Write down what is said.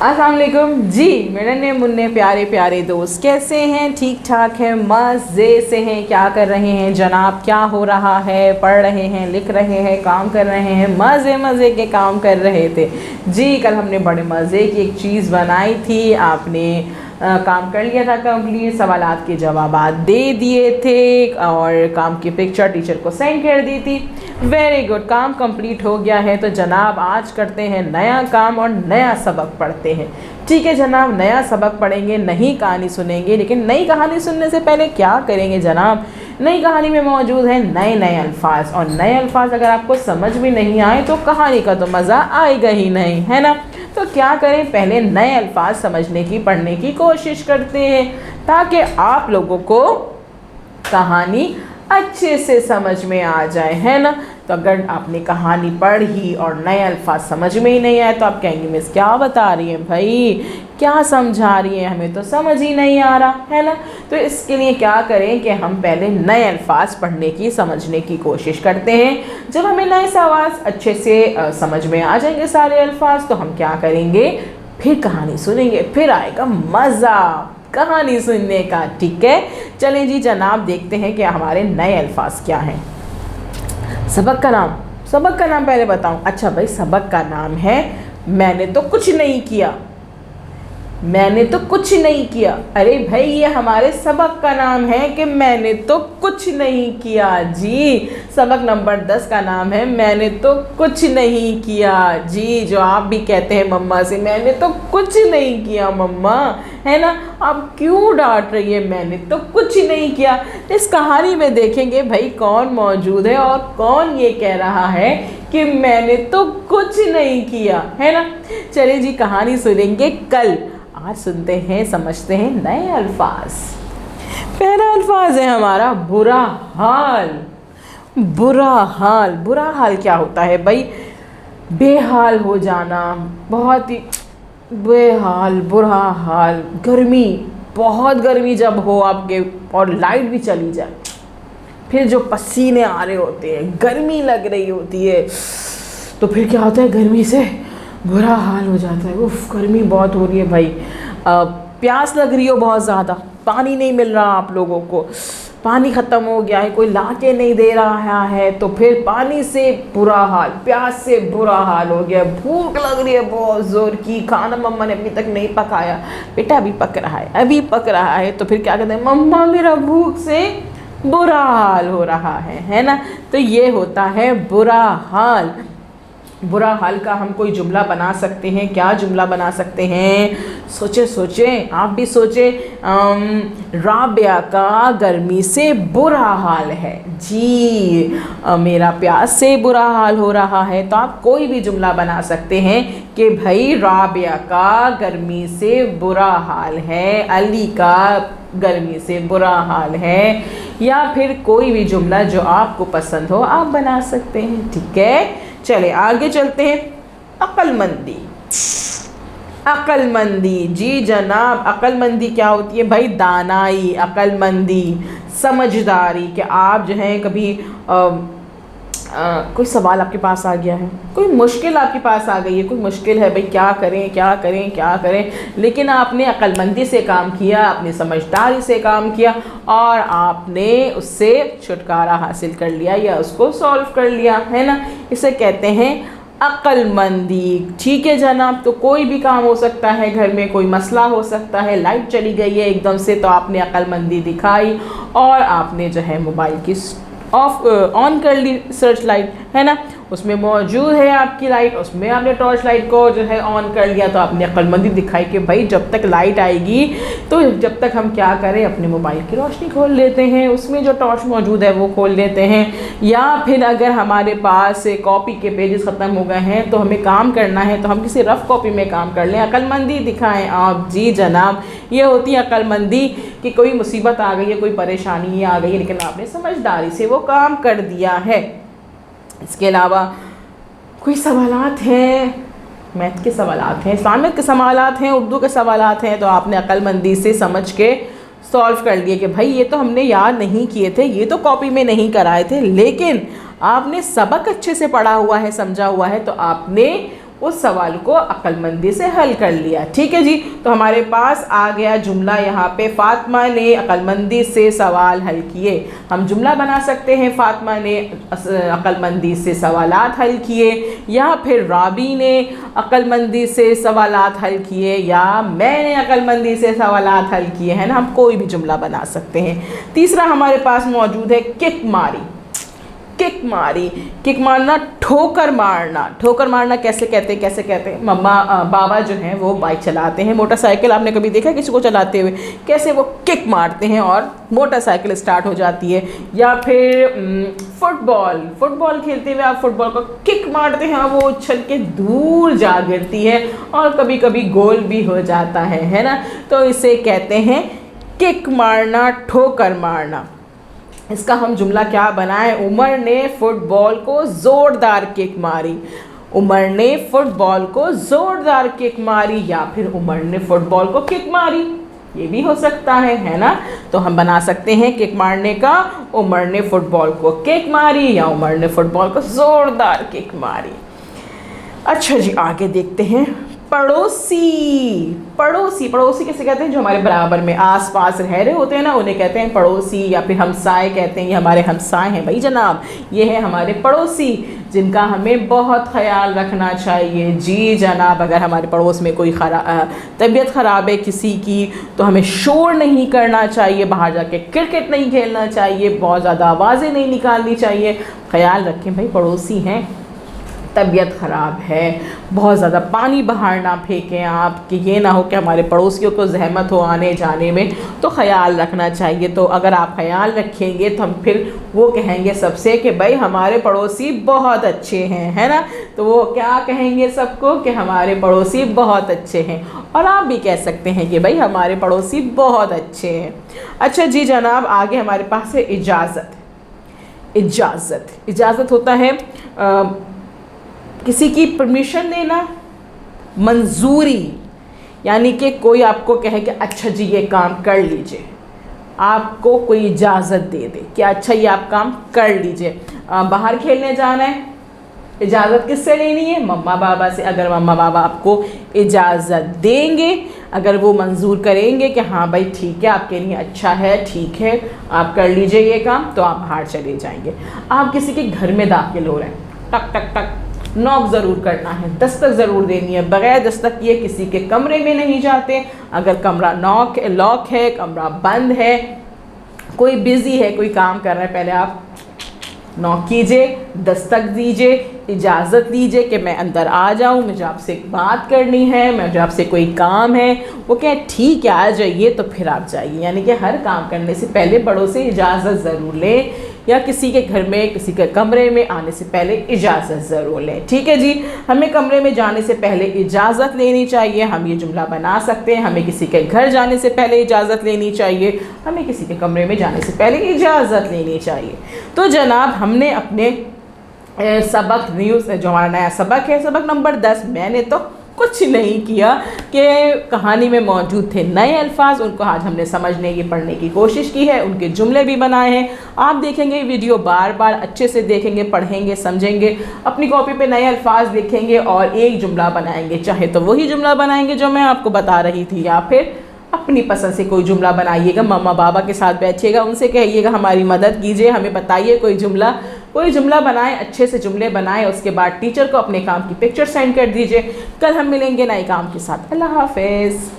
अस्सलाम वालेकुम जी। मेरे ने मुन्ने प्यारे प्यारे दोस्त, कैसे हैं? ठीक ठाक हैं, मज़े से हैं? क्या कर रहे हैं जनाब? क्या हो रहा है? पढ़ रहे हैं, लिख रहे हैं, काम कर रहे हैं? मज़े मज़े के काम कर रहे थे जी। कल हमने बड़े मज़े की एक चीज़ बनाई थी, आपने काम कर लिया था कंप्लीट, सवालात के जवाबात दे दिए थे और काम की पिक्चर टीचर को सेंड कर दी थी। वेरी गुड, काम कंप्लीट हो गया है। तो जनाब आज करते हैं नया काम और नया सबक पढ़ते हैं। ठीक है जनाब, नया सबक पढ़ेंगे, नई कहानी सुनेंगे। लेकिन नई कहानी सुनने से पहले क्या करेंगे जनाब? नई कहानी में मौजूद है नए नए अल्फाज, और नए अल्फाज अगर आपको समझ में नहीं आए तो कहानी का तो मज़ा आएगा ही नहीं, है ना? तो क्या करें, पहले नए अल्फाज समझने की, पढ़ने की कोशिश करते हैं ताकि आप लोगों को कहानी अच्छे से समझ में आ जाए, है ना? तो अगर आपने कहानी पढ़ी और नए अल्फाज समझ में ही नहीं आए तो आप कहेंगे मिस क्या बता रही हैं भाई, क्या समझा रही हैं, हमें तो समझ ही नहीं आ रहा, है ना? तो इसके लिए क्या करें कि हम पहले नए अल्फाज पढ़ने की, समझने की कोशिश करते हैं। जब हमें नए अल्फाज अच्छे से समझ में आ जाएंगे सारे अल्फाज, तो हम क्या करेंगे, फिर कहानी सुनेंगे, फिर आएगा मज़ा कहानी सुनने का। ठीक है, चलें जी जनाब, देखते हैं कि हमारे नए अल्फाज क्या हैं। सबक का नाम पहले बताऊं। अच्छा भाई, सबक का नाम है मैंने तो कुछ नहीं किया। मैंने तो कुछ नहीं किया। अरे भाई, ये हमारे सबक का नाम है कि मैंने तो कुछ नहीं किया जी। सबक नंबर 10 का नाम है मैंने तो कुछ नहीं किया जी। जो आप भी कहते हैं मम्मा से, मैंने तो कुछ नहीं किया मम्मा, है ना? आप क्यों डांट रही है? मैंने तो कुछ नहीं किया। इस कहानी में देखेंगे भाई कौन मौजूद है और कौन ये कह रहा है कि मैंने तो कुछ नहीं किया, है ना? चलिए जी, कहानी सुनेंगे कल। आज सुनते हैं, समझते हैं नए अल्फाज। पहला अल्फाज है हमारा बुरा हाल। बुरा हाल, बुरा हाल क्या होता है भाई? बेहाल हो जाना, बहुत ही बेहाल, बुरा हाल। गर्मी, बहुत गर्मी जब हो आपके और लाइट भी चली जाए, फिर जो पसीने आ रहे होते हैं, गर्मी लग रही होती है, तो फिर क्या होता है, गर्मी से बुरा हाल हो जाता है। उफ, गर्मी बहुत हो रही है भाई। प्यास लग रही हो बहुत ज़्यादा, पानी नहीं मिल रहा आप लोगों को, पानी ख़त्म हो गया है, कोई ला के नहीं दे रहा है, तो फिर पानी से बुरा हाल, प्यास से बुरा हाल हो गया। भूख लग रही है बहुत ज़ोर की, खाना मम्मा ने अभी तक नहीं पकाया, बेटा अभी पक रहा है, अभी पक रहा है। तो फिर क्या कहते हैं, मम्मा मेरा भूख से बुरा हाल हो रहा है ना? तो ये होता है बुरा हाल। बुरा हाल का हम कोई जुमला बना सकते हैं। क्या जुमला बना सकते हैं? सोचें, आप भी सोचें। राबिया का गर्मी से बुरा हाल है जी। मेरा प्यास से बुरा हाल हो रहा है। तो आप कोई भी जुमला बना सकते हैं कि भाई राबिया का गर्मी से बुरा हाल है, अली का गर्मी से बुरा हाल है, या फिर कोई भी जुमला जो आपको पसंद हो आप बना सकते हैं। ठीक है, चले आगे चलते हैं। अक्लमंदी। अक्लमंदी जी जनाब, अक्लमंदी क्या होती है भाई? दानाई, अक्लमंदी, समझदारी। कि आप जो है कभी कोई सवाल आपके पास आ गया है, कोई मुश्किल आपके पास आ गई है, कोई मुश्किल है भाई, क्या करें क्या करें क्या करें, लेकिन आपने अक्लमंदी से काम किया, आपने समझदारी से काम किया और आपने उससे छुटकारा हासिल कर लिया या उसको सॉल्व कर लिया, है ना? इसे कहते हैं अक्लमंदी। ठीक है जनाब, तो कोई भी काम हो सकता है, घर में कोई मसला हो सकता है, लाइट चली गई है एकदम से, तो आपने अक्लमंदी दिखाई और आपने जो है मोबाइल की ऑन कर ली सर्च लाइट, है ना? उसमें मौजूद है आपकी लाइट, उसमें आपने टॉर्च लाइट को जो है ऑन कर लिया, तो आपने अक्लमंदी दिखाई कि भाई जब तक लाइट आएगी तो जब तक हम क्या करें, अपने मोबाइल की रोशनी खोल लेते हैं, उसमें जो टॉर्च मौजूद है वो खोल लेते हैं। या फिर अगर हमारे पास कॉपी के पेजेस ख़त्म हो गए हैं तो हमें काम करना है, तो हम किसी रफ़ कॉपी में काम कर लें। अक्लमंदी दिखाएं आप जी जनाब। ये होती है अक्लमंदी कि कोई मुसीबत आ गई है, कोई परेशानी आ गई है, लेकिन आपने समझदारी से वो काम कर दिया है। इसके अलावा कोई सवालात हैं, मैथ के सवालात हैं, इस्लामिक के सवालात हैं, उर्दू के सवालात हैं, तो आपने अक्लमंदी से समझ के सॉल्व कर लिए कि भाई ये तो हमने याद नहीं किए थे, ये तो कॉपी में नहीं कराए थे, लेकिन आपने सबक अच्छे से पढ़ा हुआ है, समझा हुआ है, तो आपने उस सवाल को अक्लमंदी से हल कर लिया। ठीक है जी, तो हमारे पास आ गया जुमला यहाँ पे, फातिमा ने अक्लमंदी से सवाल हल किए। हम जुमला बना सकते हैं फातिमा ने अक्लमंदी से सवालात हल किए, या फिर राबी ने अक्लमंदी से सवालात हल किए, या मैंने अक्लमंदी से सवालात हल किए, है ना। हम कोई भी जुमला बना सकते हैं। तीसरा हमारे पास मौजूद है किक मारी। किक मारी, किक मारना, ठोकर मारना। ठोकर मारना कैसे कहते हैं, कैसे कहते हैं? मम्मा बाबा जो हैं वो बाइक चलाते हैं, मोटरसाइकिल आपने कभी देखा किसी को चलाते हुए? कैसे वो किक मारते हैं और मोटरसाइकिल स्टार्ट हो जाती है। या फिर फुटबॉल, फुटबॉल खेलते हुए आप फुटबॉल को किक मारते हैं, वो उछल के दूर जा गिरती है और कभी कभी गोल भी हो जाता है ना। तो इसे कहते हैं किक मारना, ठोकर मारना। इसका हम जुमला क्या बनाएं? उमर ने फुटबॉल को ज़ोरदार किक मारी। उमर ने फुटबॉल को ज़ोरदार किक मारी, या फिर उमर ने फुटबॉल को किक मारी, ये भी हो सकता है ना। तो हम बना सकते हैं किक मारने का, उमर ने फुटबॉल को किक मारी, या उमर ने फुटबॉल को ज़ोरदार किक मारी। अच्छा जी, आगे देखते हैं। पड़ोसी, पड़ोसी, पड़ोसी किसे कहते हैं? जो हमारे बराबर में आस पास रह रहे होते हैं ना, उन्हें कहते हैं पड़ोसी, या फिर हमसाए कहते हैं। ये हमारे हमसाए हैं भाई जनाब, ये है हमारे पड़ोसी जिनका हमें बहुत ख्याल रखना चाहिए। जी जनाब, अगर हमारे पड़ोस में कोई तबीयत ख़राब है किसी की, तो हमें शोर नहीं करना चाहिए, बाहर जाके क्रिकेट नहीं खेलना चाहिए, बहुत ज़्यादा आवाज़ें नहीं निकालनी चाहिए। ख्याल रखें भाई, पड़ोसी हैं, तबीयत ख़राब है, बहुत ज़्यादा पानी बाहर ना फेंकें आप, कि ये ना हो कि हमारे पड़ोसियों को जहमत हो आने जाने में, तो ख़याल रखना चाहिए। तो अगर आप ख़याल रखेंगे तो हम फिर वो कहेंगे सबसे कि भाई हमारे पड़ोसी बहुत अच्छे हैं, है ना। तो वो क्या कहेंगे सबको कि हमारे पड़ोसी बहुत अच्छे हैं, और आप भी कह सकते हैं कि भाई हमारे पड़ोसी बहुत अच्छे हैं। अच्छा जी जनाब, आगे हमारे पास है इजाज़त। इजाज़त, इजाज़त होता है किसी की परमिशन लेना, मंजूरी, यानी कि कोई आपको कहे कि अच्छा जी ये काम कर लीजिए, आपको कोई इजाज़त दे दे कि अच्छा ये आप काम कर लीजिए। बाहर खेलने जाना है, इजाज़त किससे लेनी है? मम्मा पापा से। अगर मम्मा पापा आपको इजाज़त देंगे, अगर वो मंजूर करेंगे कि हाँ भाई ठीक है आपके लिए अच्छा है, ठीक है आप कर लीजिए ये काम, तो आप बाहर चले जाएंगे। आप किसी के घर में दाखिल हो रहे हैं, टक टक टक नॉक ज़रूर करना है, दस्तक ज़रूर देनी है, बग़ैर दस्तक किए किसी के कमरे में नहीं जाते। अगर कमरा लॉक है, कमरा बंद है, कोई बिज़ी है, कोई काम कर रहा है, पहले आप नॉक कीजिए, दस्तक दीजिए, इजाज़त लीजिए कि मैं अंदर आ जाऊं, मुझे आपसे बात करनी है, मुझे आपसे कोई काम है। वो कहें ठीक है आ जाइए, तो फिर आप जाइए। यानी कि हर काम करने से पहले बड़ों से इजाज़त ज़रूर लें, या किसी के घर में, किसी के कमरे में आने से पहले इजाज़त ज़रूर लें। ठीक है जी, हमें कमरे में जाने से पहले इजाज़त लेनी चाहिए। हम ये जुमला बना सकते हैं, हमें किसी के घर जाने से पहले इजाज़त लेनी चाहिए, हमें किसी के कमरे में जाने से पहले इजाज़त लेनी चाहिए। तो जनाब, हमने अपने सबक न्यूज़, जो हमारा नया सबक है, सबक नंबर 10, मैंने तो कुछ नहीं किया कि कहानी में मौजूद थे नए अल्फाज, उनको आज हमने समझने की, पढ़ने की कोशिश की है, उनके जुमले भी बनाए हैं। आप देखेंगे वीडियो बार बार अच्छे से देखेंगे, पढ़ेंगे, समझेंगे, अपनी कॉपी पे नए अल्फाज लिखेंगे और एक जुमला बनाएंगे। चाहे तो वही जुमला बनाएंगे जो मैं आपको बता रही थी, या फिर अपनी पसंद से कोई जुमला बनाइएगा। मम्मा बाबा के साथ बैठिएगा, उनसे कहिएगा हमारी मदद कीजिए, हमें बताइए कोई जुमला बनाएं, अच्छे से जुमले बनाएं। उसके बाद टीचर को अपने काम की पिक्चर सेंड कर दीजिए। कल हम मिलेंगे नए काम के साथ। अल्लाह हाफिज़।